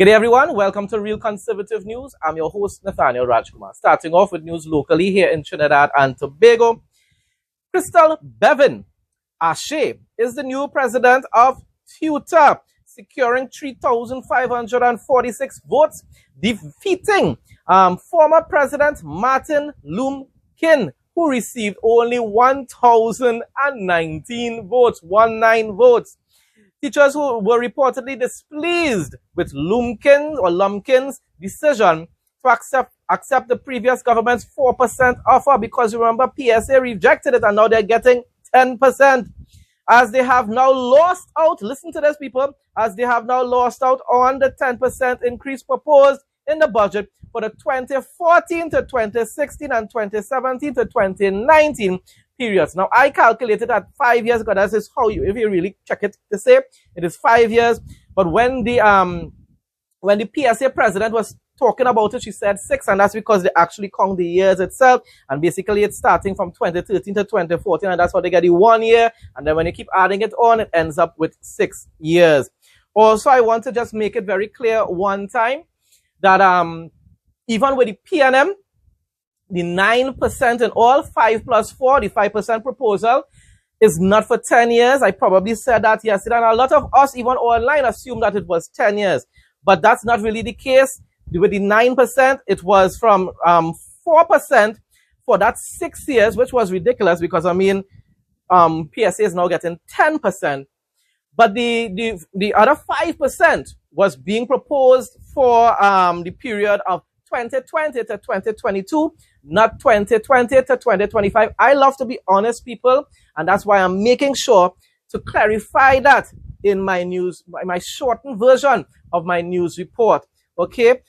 Good day, everyone. Welcome to Real Conservative News. I'm your host, Nathaniel Rajkumar. Starting off with news locally here in Trinidad and Tobago. Crystal Bevan Ashe is the new president of TUTA, securing 3,546 votes, defeating former President Martin Lumkin, who received only 1,019 votes, 19 votes. Teachers who were reportedly displeased with Lumpkin's decision to accept the previous government's 4% offer, because remember, PSA rejected it and now they're getting 10%. As they have now lost out, listen to this, people, as they have now lost out on the 10% increase proposed in the budget for the 2014 to 2016 and 2017 to 2019 periods. Now, I calculated at 5 years ago. That is how you, if you really check it to say, it is 5 years. But when the PSA president was talking about it, she said 6, and that's because they actually count the years itself. And basically, it's starting from 2013 to 2014, and that's how they get the 1 year. And then when you keep adding it on, it ends up with 6 years. Also, I want to just make it very clear one time that even with the PNM, the 9% in all, 5 plus 4, the 5% proposal, is not for 10 years. I probably said that yesterday, and a lot of us, even online, assumed that it was 10 years. But that's not really the case. With the 9%, it was from 4% for that 6 years, which was ridiculous because, I mean, PSA is now getting 10%. But the other 5% was being proposed for the period of 2020 to 2022, not 2020 to 2025. I love to be honest, people, and that's why I'm making sure to clarify that in my news, my shortened version of my news report. Okay,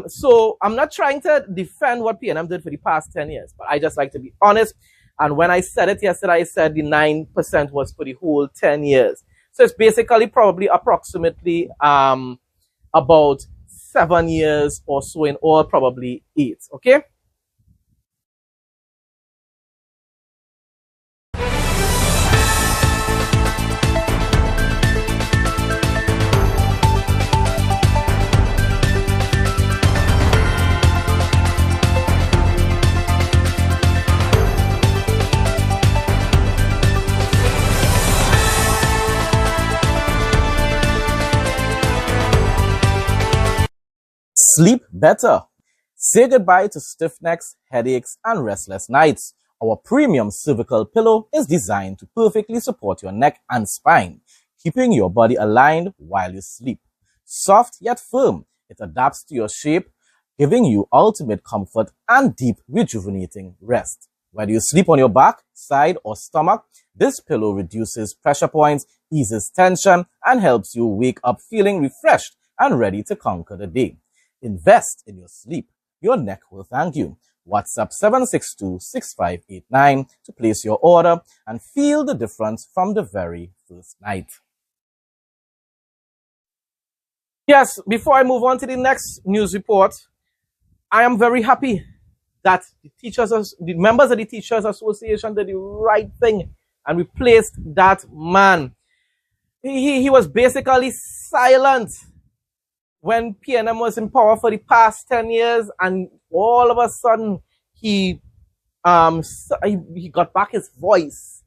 so I'm not trying to defend what PNM did for the past 10 years, but I just like to be honest. And when I said it yesterday, I said the 9% was for the whole 10 years. So it's basically probably approximately about 7 years or so in all, probably 8. Okay. Sleep better. Say goodbye to stiff necks, headaches, and restless nights. Our premium cervical pillow is designed to perfectly support your neck and spine, keeping your body aligned while you sleep. Soft yet firm, it adapts to your shape, giving you ultimate comfort and deep, rejuvenating rest. Whether you sleep on your back, side, or stomach, this pillow reduces pressure points, eases tension, and helps you wake up feeling refreshed and ready to conquer the day. Invest in your sleep. Your neck will thank you. WhatsApp 762-6589 to place your order and feel the difference from the very first night. Yes, before I move on to the next news report, I am very happy that the members of the Teachers Association did the right thing and replaced that man. He was basically silent when PNM was in power for the past 10 years, and all of a sudden he got back his voice,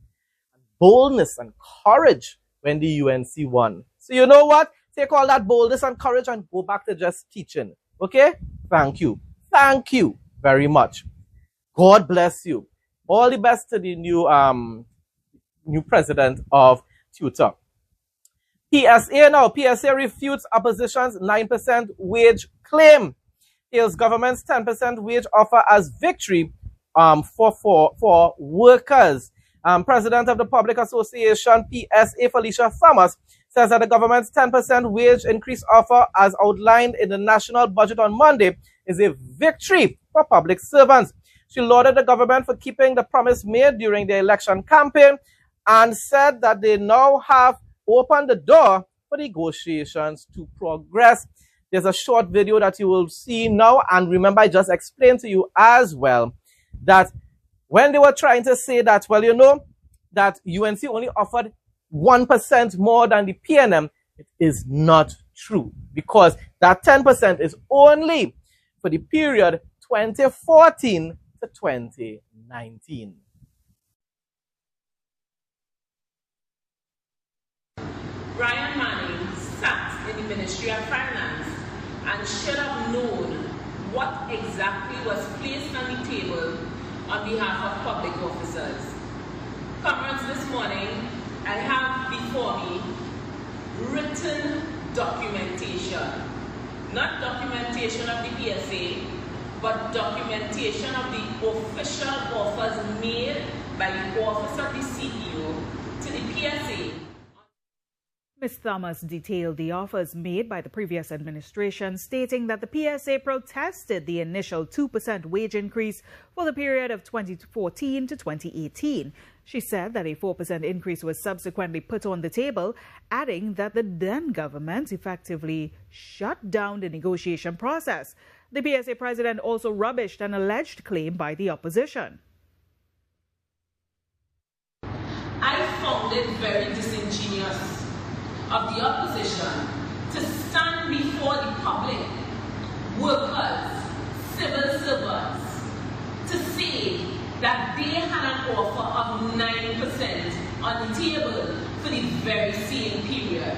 boldness and courage when the UNC won. So you know what? Take all that boldness and courage and go back to just teaching. Okay? Thank you. Thank you very much. God bless you. All the best to the new president of TUTA. PSA now. PSA refutes opposition's 9% wage claim. Hails government's 10% wage offer as victory for workers. President of the Public Association, PSA, Felicia Thomas, says that the government's 10% wage increase offer, as outlined in the national budget on Monday, is a victory for public servants. She lauded the government for keeping the promise made during the election campaign and said that they now have opened the door for negotiations to progress. There's a short video that you will see now, and remember, I just explained to you as well that when they were trying to say that, well, you know, that UNC only offered 1% more than the PNM, It is not true, because that 10% is only for the period 2014 to 2019. Brian Manning sat in the Ministry of Finance and should have known what exactly was placed on the table on behalf of public officers. Comrades, this morning I have before me written documentation, not documentation of the PSA, but documentation of the official offers made by the Office of the CEO to the PSA. Ms. Thomas detailed the offers made by the previous administration, stating that the PSA protested the initial 2% wage increase for the period of 2014 to 2018. She said that a 4% increase was subsequently put on the table, adding that the then government effectively shut down the negotiation process. The PSA president also rubbished an alleged claim by the opposition. I found it very disingenuous of the opposition to stand before the public, workers, civil servants, to say that they had an offer of 9% on the table for the very same period,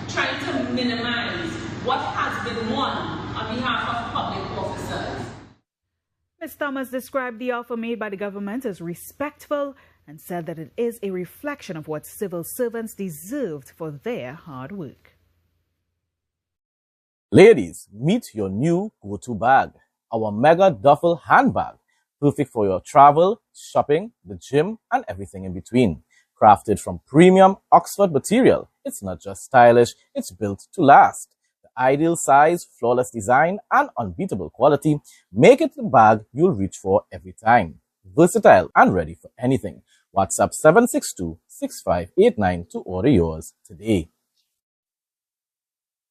trying to minimize what has been won on behalf of public officers. Ms. Thomas described the offer made by the government as respectful and said that it is a reflection of what civil servants deserved for their hard work. Ladies, meet your new go-to bag, our mega duffel handbag, perfect for your travel, shopping, the gym, and everything in between. Crafted from premium Oxford material, it's not just stylish, it's built to last. The ideal size, flawless design, and unbeatable quality make it the bag you'll reach for every time. Versatile and ready for anything. WhatsApp 762-6589 to order yours today.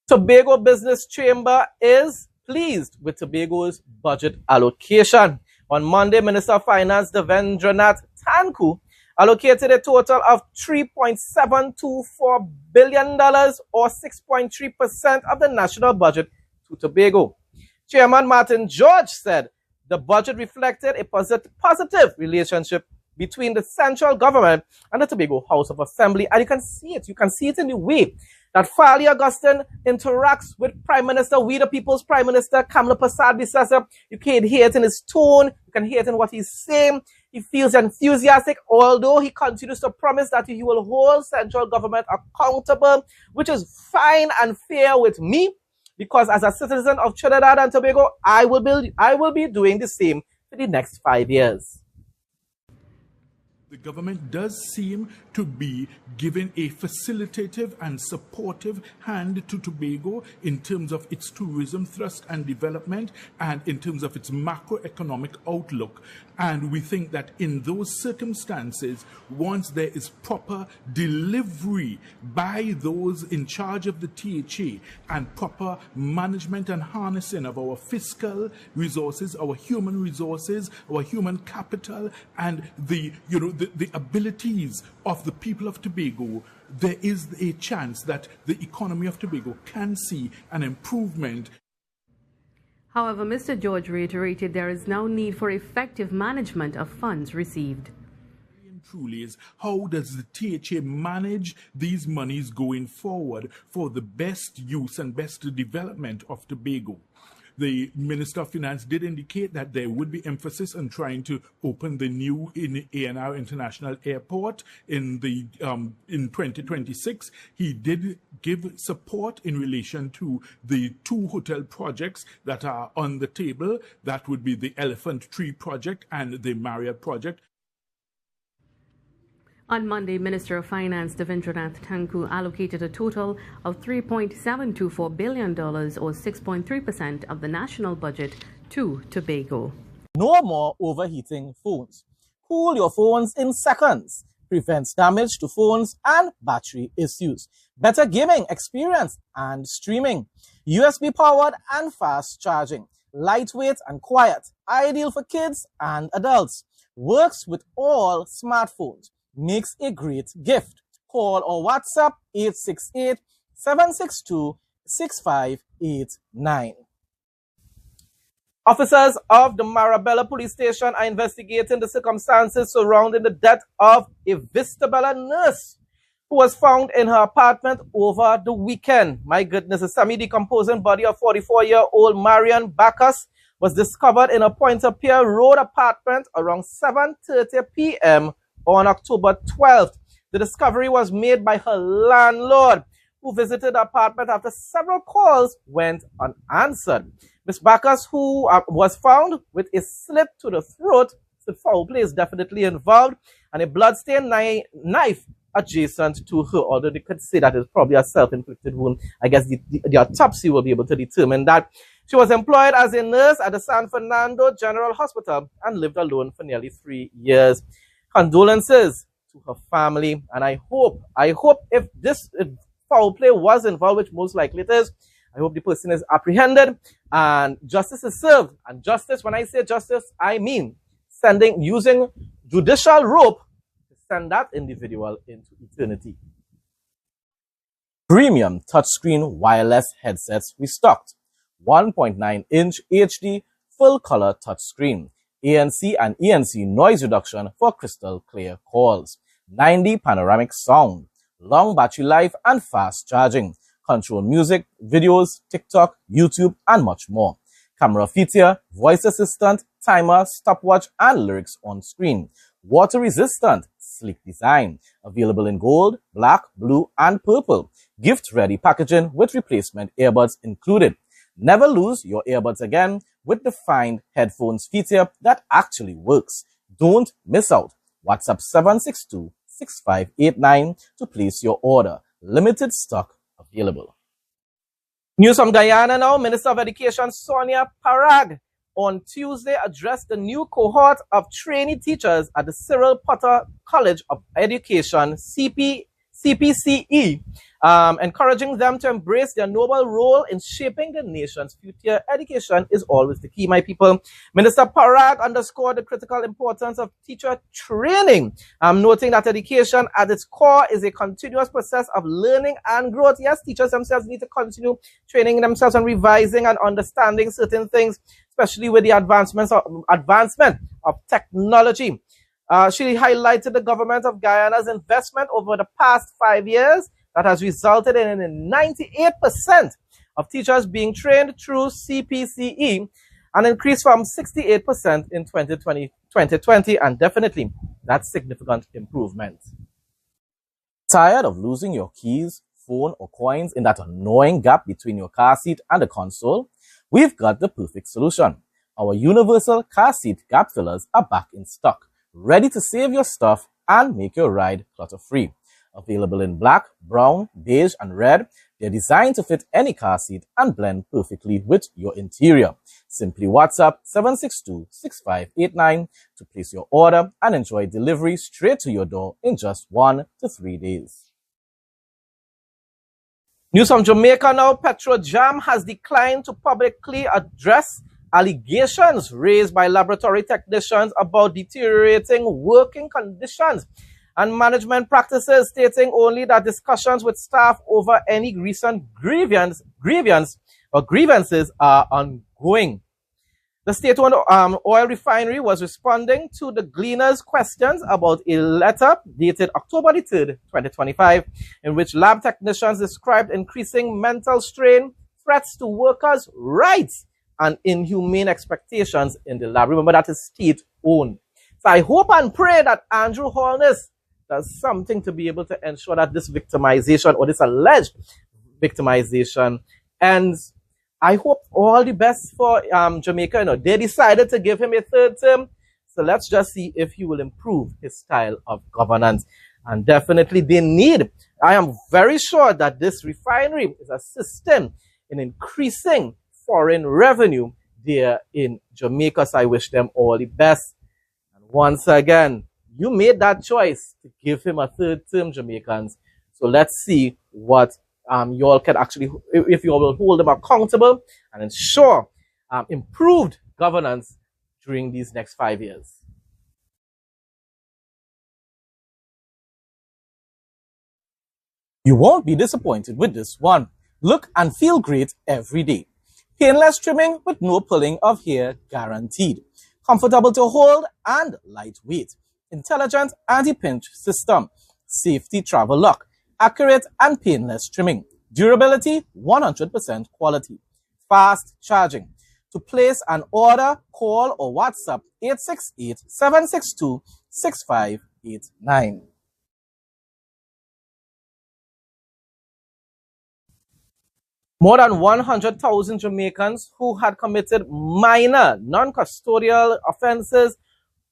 Tobago Business Chamber is pleased with Tobago's budget allocation. On Monday, Minister of Finance Devendranath Thankoo allocated a total of $3.724 billion or 6.3% of the national budget to Tobago. Chairman Martin George said the budget reflected a positive relationship between the central government and the Tobago House of Assembly. And you can see it in the way that Fali Augustine interacts with Prime Minister, we the People's Prime Minister, Kamla Persad-Bissessar. You can hear it in his tone, you can hear it in what he's saying. He feels enthusiastic, although he continues to promise that he will hold central government accountable, which is fine and fair with me, because as a citizen of Trinidad and Tobago, I will be doing the same for the next 5 years. The government does seem to be giving a facilitative and supportive hand to Tobago in terms of its tourism thrust and development and in terms of its macroeconomic outlook. And we think that in those circumstances, once there is proper delivery by those in charge of the THA and proper management and harnessing of our fiscal resources, our human resources, our human capital, and the abilities of the people of Tobago, there is a chance that the economy of Tobago can see an improvement. However, Mr. George reiterated there is now need for effective management of funds received. Truly is, how does the THA manage these monies going forward for the best use and best development of Tobago? The Minister of Finance did indicate that there would be emphasis on trying to open the new ANR International Airport in 2026. He did give support in relation to the 2 hotel projects that are on the table. That would be the Elephant Tree project and the Marriott project. On Monday, Minister of Finance Devendranath Thankoo allocated a total of $3.724 billion or 6.3% of the national budget to Tobago. No more overheating phones. Cool your phones in seconds. Prevents damage to phones and battery issues. Better gaming experience and streaming. USB powered and fast charging. Lightweight and quiet. Ideal for kids and adults. Works with all smartphones. Makes a great gift. Call or WhatsApp 762-6589. Officers of the Marabella Police Station are investigating the circumstances surrounding the death of a Vista Bella nurse who was found in her apartment over the weekend. My goodness, a semi-decomposing body of 44-year-old Marian Bacchus was discovered in a Pointe-a-Pierre Road apartment around 7:30 p.m. on October 12th. The discovery was made by her landlord, who visited the apartment after several calls went unanswered. Ms. Bacchus, who was found with a slit to the throat, the foul play is definitely involved, and a bloodstained knife adjacent to her, although they could say that it's probably a self-inflicted wound. I guess the autopsy will be able to determine that. She was employed as a nurse at the San Fernando General Hospital and lived alone for nearly 3 years. Condolences to her family, and I hope if this foul play was involved, which most likely it is, I hope the person is apprehended and justice is served. And justice, when I say justice, I mean using judicial rope to send that individual into eternity. Premium touchscreen wireless headsets restocked. 1.9-inch HD full-color touchscreen. ANC and ENC noise reduction for crystal clear calls. 9D panoramic sound. Long battery life and fast charging. Control music, videos, TikTok, YouTube, and much more. Camera feature, voice assistant, timer, stopwatch, and lyrics on screen. Water resistant, sleek design. Available in gold, black, blue, and purple. Gift ready packaging with replacement earbuds included. Never lose your earbuds again with the Find Headphones feature that actually works. Don't miss out. WhatsApp 762-6589 to place your order. Limited stock available. News from Guyana now. Minister of Education Sonia Parag on Tuesday addressed the new cohort of trainee teachers at the Cyril Potter College of Education, CPCE, encouraging them to embrace their noble role in shaping the nation's future. Education is always the key, my people. Minister Parag underscored the critical importance of teacher training, noting that education at its core is a continuous process of learning and growth. Yes, teachers themselves need to continue training themselves and revising and understanding certain things, especially with the advancement of technology. She highlighted the government of Guyana's investment over the past 5 years that has resulted in 98% of teachers being trained through CPCE, an increase from 68% in 2020, and definitely that's significant improvement. Tired of losing your keys, phone, or coins in that annoying gap between your car seat and the console? We've got the perfect solution. Our universal car seat gap fillers are back in stock, ready to save your stuff and make your ride clutter-free. Available in black, brown, beige, and red, they're designed to fit any car seat and blend perfectly with your interior. Simply WhatsApp 762-6589 to place your order and enjoy delivery straight to your door in just 1 to 3 days. News from Jamaica now. Petrojam has declined to publicly address allegations raised by laboratory technicians about deteriorating working conditions and management practices, stating only that discussions with staff over any recent grievances are ongoing. The state-owned oil refinery was responding to the Gleaner's questions about a letter dated October 3rd, 2025, in which lab technicians described increasing mental strain, threats to workers' rights, and inhumane expectations in the lab. Remember, that is state-owned. So I hope and pray that Andrew Holness does something to be able to ensure that this victimization or this alleged victimization ends. I hope all the best for Jamaica. You know, they decided to give him a third term. So let's just see if he will improve his style of governance. And definitely they need, I am very sure that this refinery is assisting in increasing foreign revenue there in Jamaica. So I wish them all the best. And once again, you made that choice to give him a third term, Jamaicans. So let's see what you all can actually, if you all will hold them accountable and ensure improved governance during these next 5 years. You won't be disappointed with this one. Look and feel great every day. Painless trimming with no pulling of hair guaranteed. Comfortable to hold and lightweight. Intelligent anti-pinch system. Safety travel lock. Accurate and painless trimming. Durability, 100% quality. Fast charging. To place an order, call or WhatsApp 868-762-6589. More than 100,000 Jamaicans who had committed minor non-custodial offenses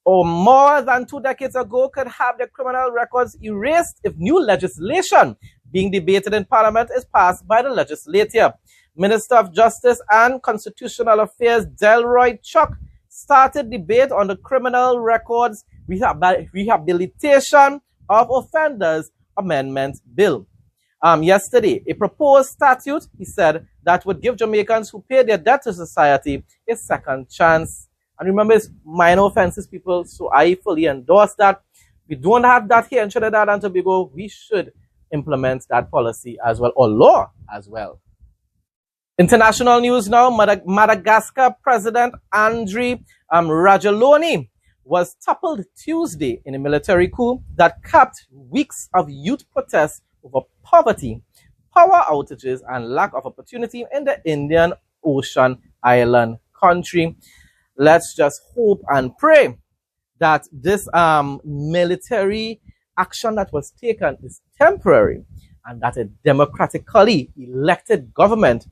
or more than 2 decades ago could have their criminal records erased if new legislation being debated in Parliament is passed by the legislature. Minister of Justice and Constitutional Affairs Delroy Chuck started debate on the Criminal Records Rehabilitation of Offenders Amendment Bill. Yesterday, a proposed statute, he said, that would give Jamaicans who pay their debt to society a second chance. And remember, it's minor offenses, people, so I fully endorse that. We don't have that here in Trinidad and Tobago. We should implement that policy as well, or law as well. International news now. Madagascar President Andry Rajoelina was toppled Tuesday in a military coup that capped weeks of youth protests over poverty, power outages, and lack of opportunity in the Indian Ocean island country. Let's just hope and pray that this military action that was taken is temporary and that a democratically elected government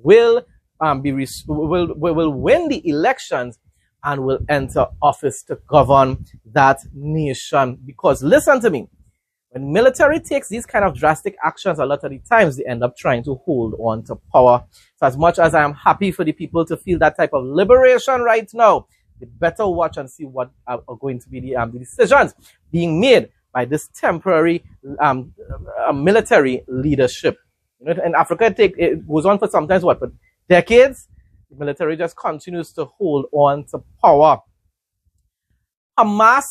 will win the elections and will enter office to govern that nation. Because listen to me, when military takes these kind of drastic actions, a lot of the times they end up trying to hold on to power. So as much as I am happy for the people to feel that type of liberation right now, they better watch and see what are going to be the decisions being made by this temporary military leadership. You know, in Africa, it goes on for sometimes what, for decades. The military just continues to hold on to power. Hamas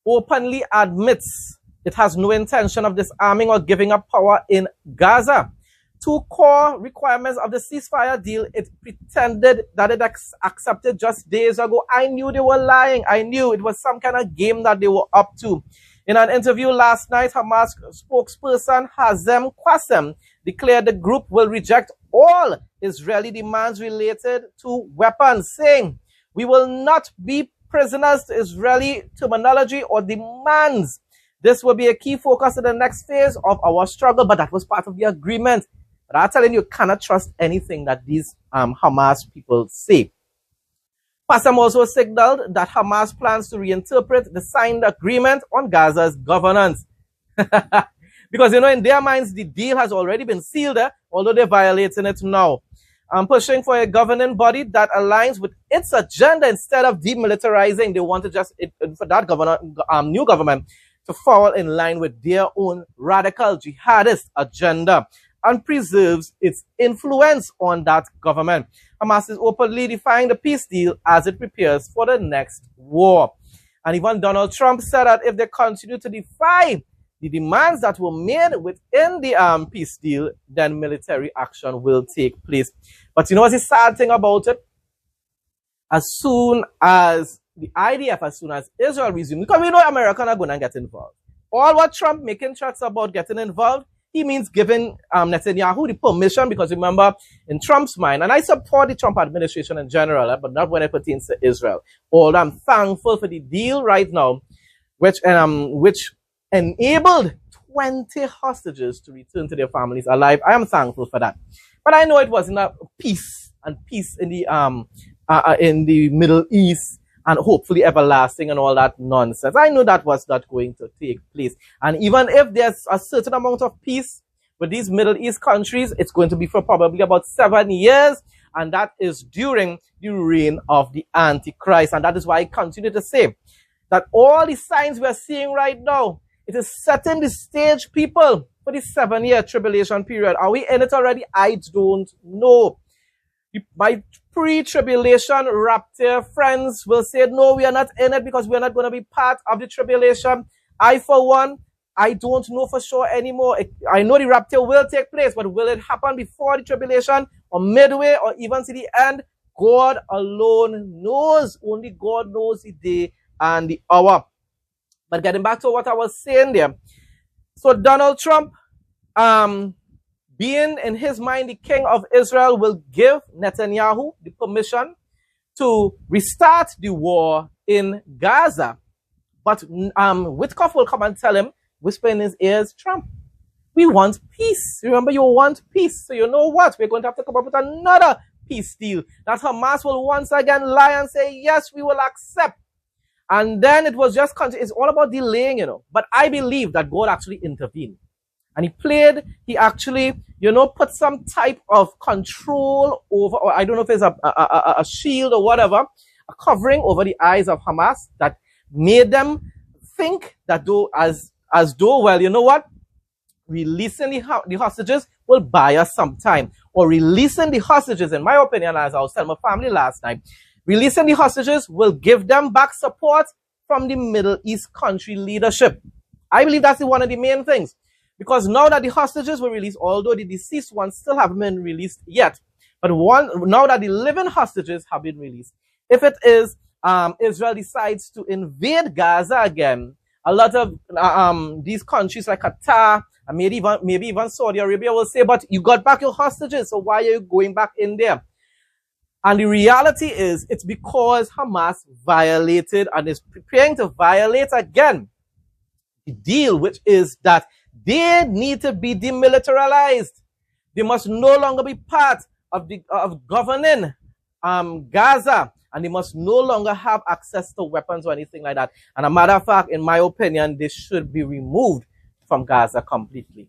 openly admits it has no intention of disarming or giving up power in Gaza. 2 core requirements of the ceasefire deal it pretended that it accepted just days ago. I knew they were lying. I knew it was some kind of game that they were up to. In an interview last night, Hamas spokesperson Hazem Qassem declared the group will reject all Israeli demands related to weapons, saying, "We will not be prisoners to Israeli terminology or demands. This will be a key focus in the next phase of our struggle," but that was part of the agreement. But I'm telling you, cannot trust anything that these Hamas people say. Qassem also signaled that Hamas plans to reinterpret the signed agreement on Gaza's governance. Because, you know, in their minds, the deal has already been sealed, although they're violating it now. Pushing for a governing body that aligns with its agenda instead of demilitarizing. They want to just, for that new government to fall in line with their own radical jihadist agenda and preserves its influence on that government. Hamas is openly defying the peace deal as it prepares for the next war. And even Donald Trump said that if they continue to defy the demands that were made within the peace deal, then military action will take place. But you know what's the sad thing about it? As soon as the IDF, as soon as Israel resumes, because we know America are going to get involved. All what Trump making threats about getting involved, he means giving Netanyahu the permission, because remember, in Trump's mind, and I support the Trump administration in general, but not when it pertains to Israel. Although I'm thankful for the deal right now, which enabled 20 hostages to return to their families alive. I am thankful for that. But I know it wasn't a peace in the Middle East, and hopefully everlasting and all that nonsense. I know that was not going to take place. And even if there's a certain amount of peace with these Middle East countries, it's going to be for probably about 7 years. And that is during the reign of the Antichrist. And that is why I continue to say that all the signs we're seeing right now, it is setting the stage, people, for the 7-year tribulation period. Are we in it already? I don't know. My pre-tribulation rapture friends will say, no, we are not in it because we are not going to be part of the tribulation. I, for one, I don't know for sure anymore. I know the rapture will take place, but will it happen before the tribulation or midway or even to the end? God alone knows. Only God knows the day and the hour. But getting back to what I was saying there. So Donald Trump, being in his mind the king of Israel, will give Netanyahu the permission to restart the war in Gaza. But Witkoff will come and tell him, whisper in his ears, Trump, we want peace. Remember, you want peace. So you know what? We're going to have to come up with another peace deal. That Hamas will once again lie and say, yes, we will accept. And then it was just, it's all about delaying, But I believe that God actually intervened. And he actually, put some type of control over, or I don't know if it's a shield or whatever, a covering over the eyes of Hamas that made them think that well, you know what? Releasing the hostages will buy us some time. Or releasing the hostages, in my opinion, as I was telling my family last night, releasing the hostages will give them back support from the Middle East country leadership. I believe that's one of the main things. Because now that the hostages were released, although the deceased ones still haven't been released yet, but now that the living hostages have been released, if it is Israel decides to invade Gaza again, a lot of these countries like Qatar and maybe even Saudi Arabia will say, but you got back your hostages, so why are you going back in there? And the reality is, it's because Hamas violated and is preparing to violate again the deal, which is that they need to be demilitarized. They must no longer be part of governing Gaza, and they must no longer have access to weapons or anything like that. And a matter of fact, in my opinion, they should be removed from Gaza completely.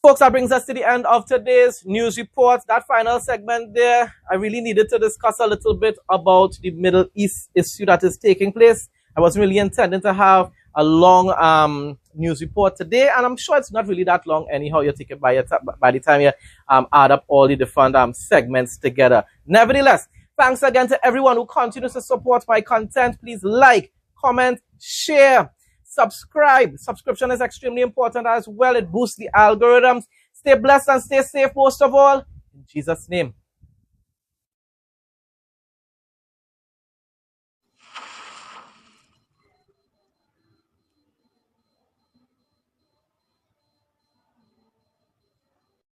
Folks, that brings us to the end of today's news report. That final segment there, I really needed to discuss a little bit about the Middle East issue that is taking place. I wasn't really intending to have a long news report today, and I'm sure it's not really that long anyhow. You take it by the time you add up all the different segments together. Nevertheless, thanks again to everyone who continues to support my content. Please like, comment, share, subscribe. Subscription is extremely important as well. It boosts the algorithms. Stay blessed and stay safe most of all. In Jesus' name.